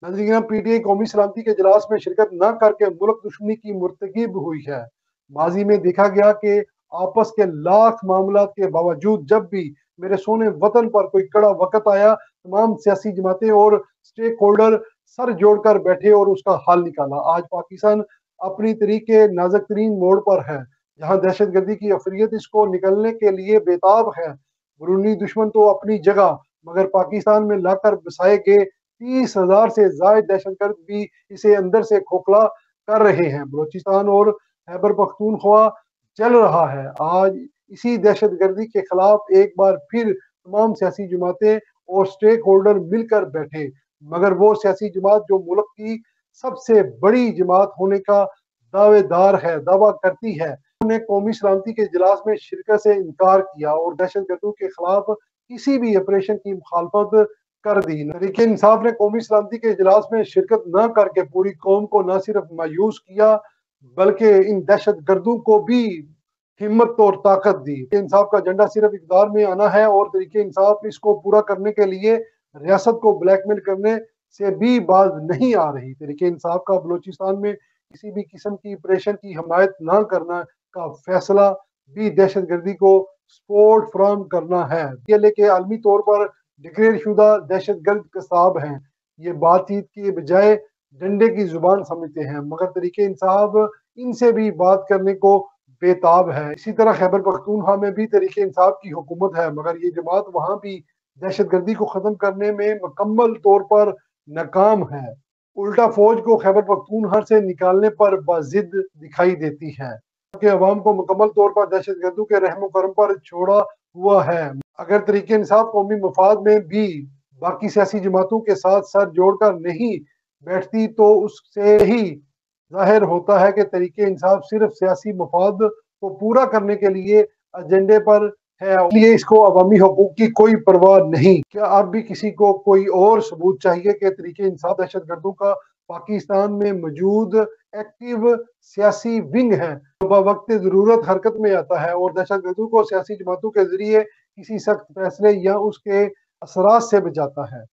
नजदीक पीटीआई कौमी सलामती के इजलास में शिरकत न करके मुल्क दुश्मनी की मुर्तकिब हुई है। माजी में देखा गया कि आपस के लाख मामला के बावजूद जब भी मेरे सोने वतन पर कोई कड़ा वक्त आया, तमाम सियासी जमातें और स्टेक होल्डर सर जोड़कर बैठे और उसका हल निकाला। आज पाकिस्तान अपनी तरीके नाजुक तरीन मोड़ पर है, जहाँ दहशत गर्दी की अफरियत इसको निकलने के लिए बेताब है। बुरूनी दुश्मन तो अपनी जगह, मगर पाकिस्तान में लाकर बसाए गए 30,000 से जायद दहशतगर्द भी इसे अंदर से खोखला कर रहे हैं। बलोचिस्तान और खैबर पख्तूनख्वा चल रहा है। आज इसी दहशतगर्दी के खिलाफ एक बार फिर तमाम सियासी जमातें और स्टेक होल्डर मिलकर बैठे, मगर वो सियासी जमात जो मुल्क की सबसे बड़ी जमात होने का दावा करती है, उन्होंने कौमी सलामती के इजलास में शिरकत से इनकार किया और दहशतगर्दों के खिलाफ किसी भी ऑपरेशन की मुखालफत कर दी। तहरीक इंसाफ ने कौमी सलामती के इजलास में शिरकत न करके पूरी कौम को न सिर्फ मायूस किया, बल्कि इन दहशत गर्दों को भी हिम्मत और ताकत दी। इंसाफ का एजेंडा सिर्फ इकदार में आना है और तरीके इंसाफ इसको पूरा करने के लिए रियासत को ब्लैकमेल करने से भी बाज नहीं आ रही। तरीके इंसाफ का बलोचिस्तान में किसी भी किस्म की ऑपरेशन की हमायत न करना का फैसला भी दहशत गर्दी को सपोर्ट फ्राहम करना है। ये लेके आलमी तौर पर डिक्लेयर शुदा दहशत गर्द कसाब हैं। ये बातचीत के बजाय डंडे की जुबान समझते हैं, मगर तरीके इंसाफ इनसे भी बात करने को बेताब है। इसी तरह खैबर पख्तूनख्वा में भी तरीके इंसाफ की हुकूमत है, मगर ये जमात वहाँ भी दहशत गर्दी को खत्म करने में मुकम्मल तौर पर नाकाम है। उल्टा फौज को खैबर पख्तूनख्वा से निकालने पर बाजिद दिखाई देती है कि अवाम को मुकम्मल तौर पर दहशत गर्दों के रहम करम पर छोड़ा हुआ है। अगर तरीके इंसाफ कौमी मफाद में भी बाकी सियासी जमातों के साथ सर जोड़कर नहीं बैठती, तो उससे ही जाहिर होता है कि तरीके इंसाफ सिर्फ सियासी मफाद को पूरा करने के लिए एजेंडे पर है, इसलिए इसको अवामी हकूक की कोई परवाह नहीं। क्या अब भी किसी को कोई और सबूत चाहिए कि तरीके इंसाफ दहशत गर्दों का पाकिस्तान में मौजूद एक्टिव सियासी विंग है, वक्त जरूरत हरकत में आता है और दहशत गर्दों को सियासी जमातों के जरिए किसी सख्त फैसले या उसके असरात से बचाता है।